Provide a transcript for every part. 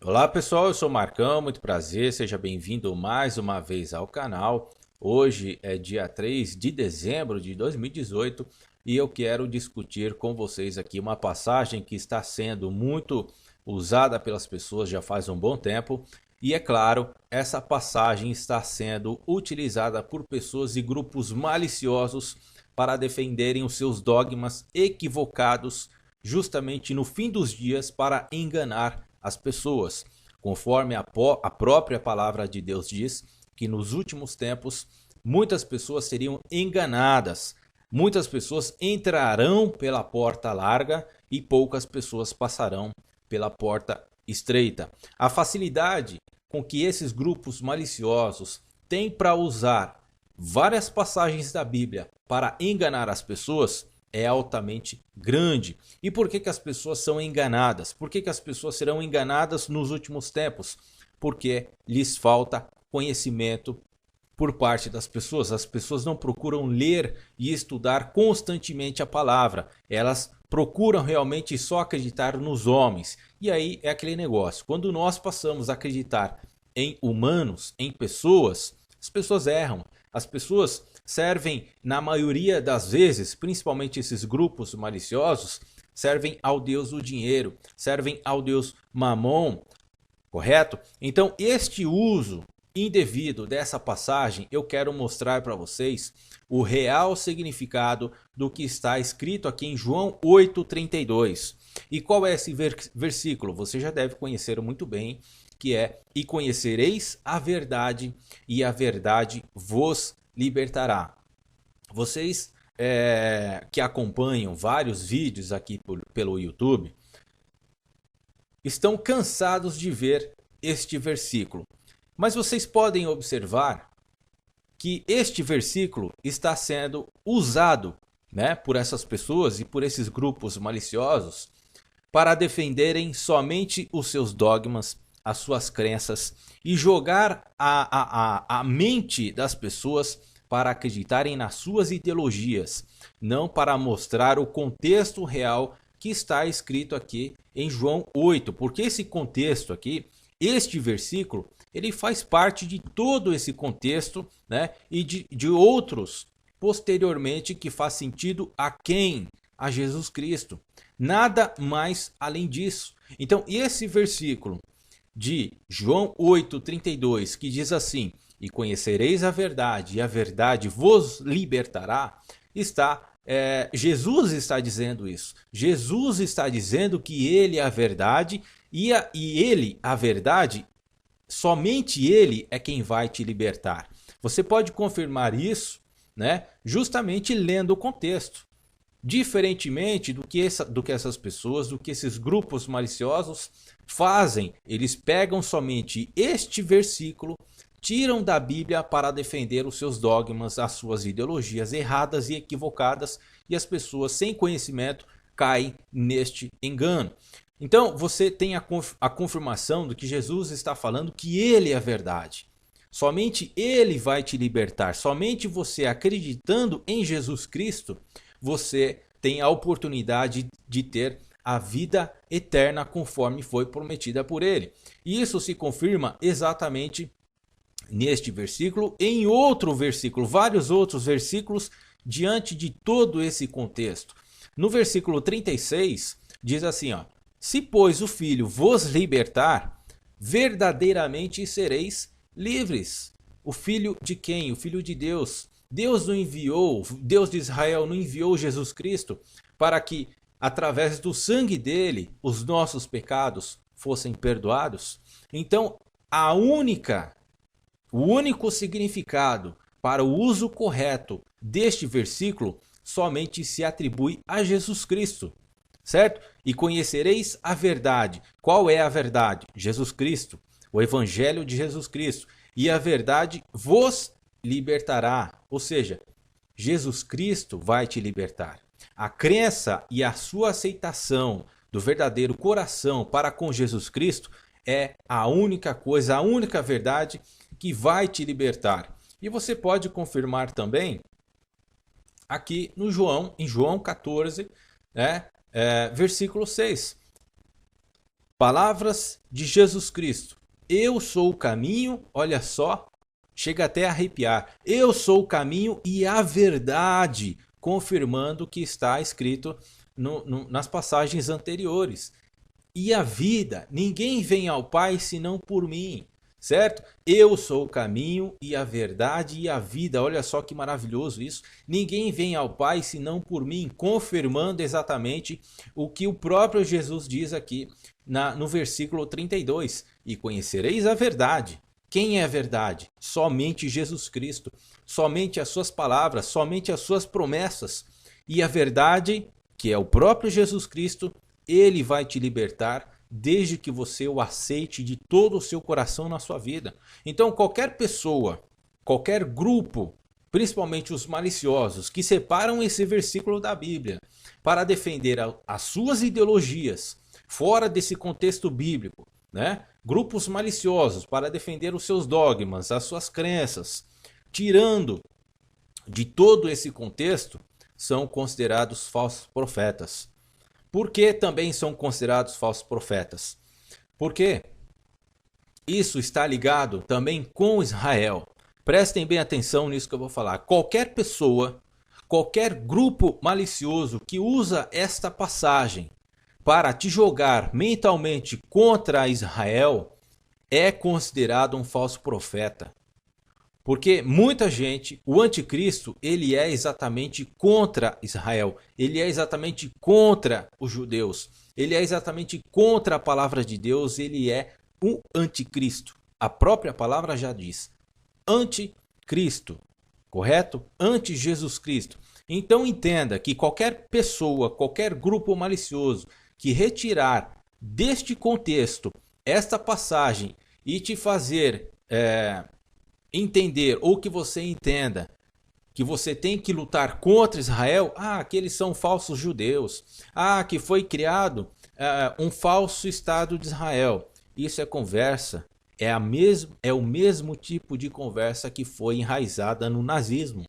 Olá pessoal, eu sou o Marcão, muito prazer, seja bem-vindo mais uma vez ao canal. Hoje é dia 3 de dezembro de 2018 e eu quero discutir com vocês aqui uma passagem que está sendo muito usada pelas pessoas já faz um bom tempo. E é claro, essa passagem está sendo utilizada por pessoas e grupos maliciosos para defenderem os seus dogmas equivocados justamente no fim dos dias para enganar as pessoas, conforme a própria palavra de Deus diz, que nos últimos tempos muitas pessoas seriam enganadas, muitas pessoas entrarão pela porta larga e poucas pessoas passarão pela porta estreita. A facilidade com que esses grupos maliciosos têm para usar várias passagens da Bíblia para enganar as pessoas é altamente grande. E por que as pessoas são enganadas? Por que as pessoas serão enganadas nos últimos tempos? Porque lhes falta conhecimento por parte das pessoas. As pessoas não procuram ler e estudar constantemente a palavra. Elas procuram realmente só acreditar nos homens. E aí é aquele negócio. Quando nós passamos a acreditar em humanos, em pessoas, as pessoas erram. As pessoas servem, na maioria das vezes, principalmente esses grupos maliciosos, servem ao Deus do dinheiro, servem ao Deus Mamon, correto? Então, este uso indevido dessa passagem, eu quero mostrar para vocês o real significado do que está escrito aqui em João 8:32. E qual é esse versículo? Você já deve conhecer muito bem, que é: e conhecereis a verdade, e a verdade vos libertará. Vocês que acompanham vários vídeos aqui pelo YouTube estão cansados de ver este versículo. Mas vocês podem observar que este versículo está sendo usado, por essas pessoas e por esses grupos maliciosos para defenderem somente os seus dogmas, as suas crenças e jogar a mente das pessoas para acreditarem nas suas ideologias, não para mostrar o contexto real que está escrito aqui em João 8, porque esse contexto aqui, este versículo, ele faz parte de todo esse contexto, e de outros posteriormente que faz sentido a quem? A Jesus Cristo. Nada mais além disso. Então, esse versículo de João 8:32, que diz assim: e conhecereis a verdade, e a verdade vos libertará, Jesus está dizendo isso. Jesus está dizendo que ele é a verdade, e ele, a verdade, somente ele é quem vai te libertar. Você pode confirmar isso, justamente lendo o contexto. Diferentemente do que essas pessoas, do que esses grupos maliciosos fazem, eles pegam somente este versículo, tiram da Bíblia para defender os seus dogmas, as suas ideologias erradas e equivocadas, e as pessoas sem conhecimento caem neste engano. Então você tem a confirmação do que Jesus está falando, que ele é a verdade. Somente ele vai te libertar, somente você acreditando em Jesus Cristo, você tem a oportunidade de ter a vida eterna conforme foi prometida por ele. E isso se confirma exatamente neste versículo, em outro versículo, vários outros versículos diante de todo esse contexto. No versículo 36 diz assim, se pois o Filho vos libertar, verdadeiramente sereis livres. O Filho de quem? O Filho de Deus. Deus não enviou, Deus de Israel não enviou Jesus Cristo para que, através do sangue dele, os nossos pecados fossem perdoados? Então, o único significado para o uso correto deste versículo somente se atribui a Jesus Cristo, certo? E conhecereis a verdade. Qual é a verdade? Jesus Cristo, o Evangelho de Jesus Cristo. E a verdade vos libertará, ou seja, Jesus Cristo vai te libertar. A crença e a sua aceitação do verdadeiro coração para com Jesus Cristo é a única coisa, a única verdade que vai te libertar. E você pode confirmar também aqui no em João 14, versículo 6. Palavras de Jesus Cristo. Eu sou o caminho, olha só, chega até a arrepiar. Eu sou o caminho e a verdade, confirmando o que está escrito nas passagens anteriores. E a vida, ninguém vem ao Pai senão por mim, certo? Eu sou o caminho e a verdade e a vida. Olha só que maravilhoso isso. Ninguém vem ao Pai senão por mim, confirmando exatamente o que o próprio Jesus diz aqui no versículo 32. E conhecereis a verdade. Quem é a verdade? Somente Jesus Cristo. Somente as suas palavras, somente as suas promessas. E a verdade, que é o próprio Jesus Cristo, ele vai te libertar desde que você o aceite de todo o seu coração na sua vida. Então qualquer pessoa, qualquer grupo, principalmente os maliciosos, que separam esse versículo da Bíblia para defender as suas ideologias fora desse contexto bíblico, né? Grupos maliciosos para defender os seus dogmas, as suas crenças, tirando de todo esse contexto, são considerados falsos profetas. Por que também são considerados falsos profetas? Porque isso está ligado também com Israel. Prestem bem atenção nisso que eu vou falar. Qualquer pessoa, qualquer grupo malicioso que usa esta passagem para te jogar mentalmente contra Israel é considerado um falso profeta. Porque muita gente, o anticristo, ele é exatamente contra Israel. Ele é exatamente contra os judeus. Ele é exatamente contra a palavra de Deus. Ele é o anticristo. A própria palavra já diz. Anticristo. Correto? Anti-Jesus Cristo. Então entenda que qualquer pessoa, qualquer grupo malicioso que retirar deste contexto esta passagem e te fazer entender, ou que você entenda que você tem que lutar contra Israel, que eles são falsos judeus, que foi criado um falso Estado de Israel. Isso é conversa, é o mesmo tipo de conversa que foi enraizada no nazismo.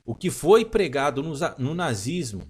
O que foi pregado no nazismo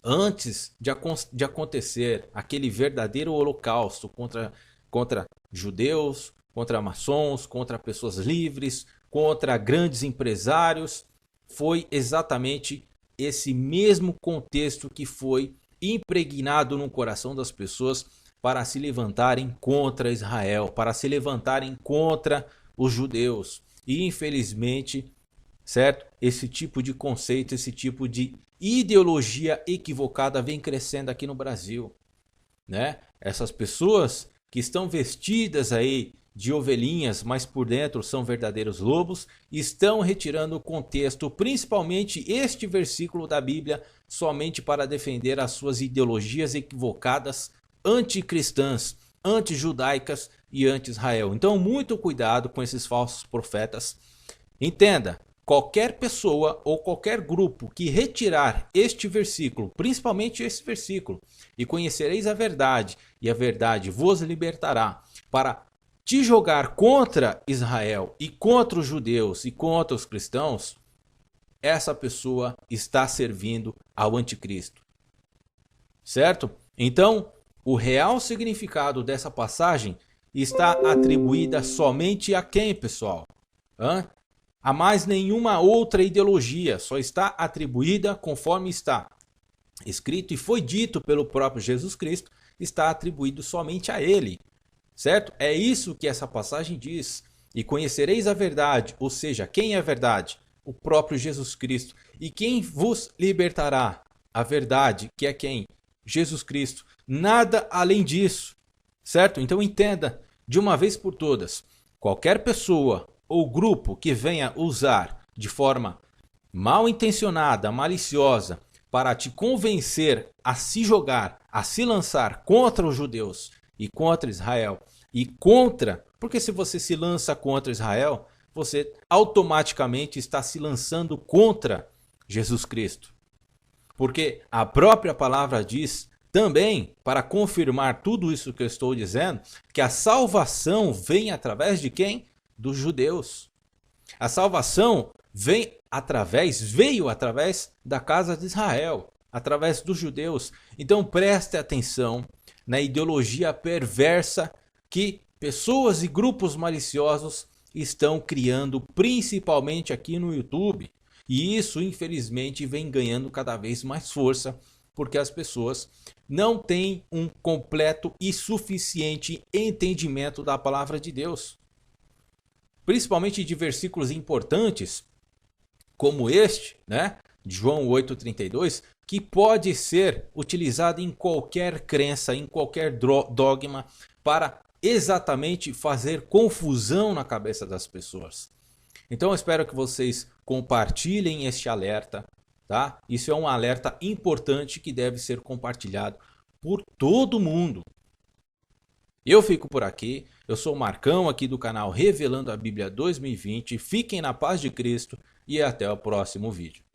antes de acontecer aquele verdadeiro holocausto contra judeus, contra maçons, contra pessoas livres, contra grandes empresários, foi exatamente esse mesmo contexto que foi impregnado no coração das pessoas para se levantarem contra Israel, para se levantarem contra os judeus. E infelizmente, certo? Esse tipo de conceito, esse tipo de ideologia equivocada vem crescendo aqui no Brasil, né? Essas pessoas que estão vestidas aí de ovelhinhas, mas por dentro são verdadeiros lobos, estão retirando o contexto, principalmente este versículo da Bíblia, somente para defender as suas ideologias equivocadas, anticristãs, antijudaicas e anti-Israel. Então, muito cuidado com esses falsos profetas. Entenda, qualquer pessoa ou qualquer grupo que retirar este versículo, principalmente esse versículo, e conhecereis a verdade, e a verdade vos libertará, para te jogar contra Israel e contra os judeus e contra os cristãos, essa pessoa está servindo ao anticristo. Certo? Então, o real significado dessa passagem está atribuída somente a quem, pessoal? A mais nenhuma outra ideologia, só está atribuída conforme está escrito e foi dito pelo próprio Jesus Cristo, está atribuído somente a ele. Certo? É isso que essa passagem diz. E conhecereis a verdade, ou seja, quem é a verdade? O próprio Jesus Cristo. E quem vos libertará? A verdade, que é quem? Jesus Cristo. Nada além disso. Certo? Então entenda de uma vez por todas. Qualquer pessoa ou grupo que venha usar de forma mal intencionada, maliciosa, para te convencer a se jogar, a se lançar contra os judeus e contra Israel, porque se você se lança contra Israel, você automaticamente está se lançando contra Jesus Cristo. Porque a própria palavra diz também, para confirmar tudo isso que eu estou dizendo, que a salvação vem através de quem? Dos judeus. A salvação veio através da casa de Israel, através dos judeus. Então preste atenção na ideologia perversa que pessoas e grupos maliciosos estão criando, principalmente aqui no YouTube. E isso, infelizmente, vem ganhando cada vez mais força, porque as pessoas não têm um completo e suficiente entendimento da palavra de Deus. Principalmente de versículos importantes, como este, né? João 8,32, que pode ser utilizado em qualquer crença, em qualquer dogma, para exatamente fazer confusão na cabeça das pessoas. Então eu espero que vocês compartilhem este alerta, tá? Isso é um alerta importante que deve ser compartilhado por todo mundo. Eu fico por aqui, eu sou o Marcão aqui do canal Revelando a Bíblia 2020. Fiquem na paz de Cristo e até o próximo vídeo.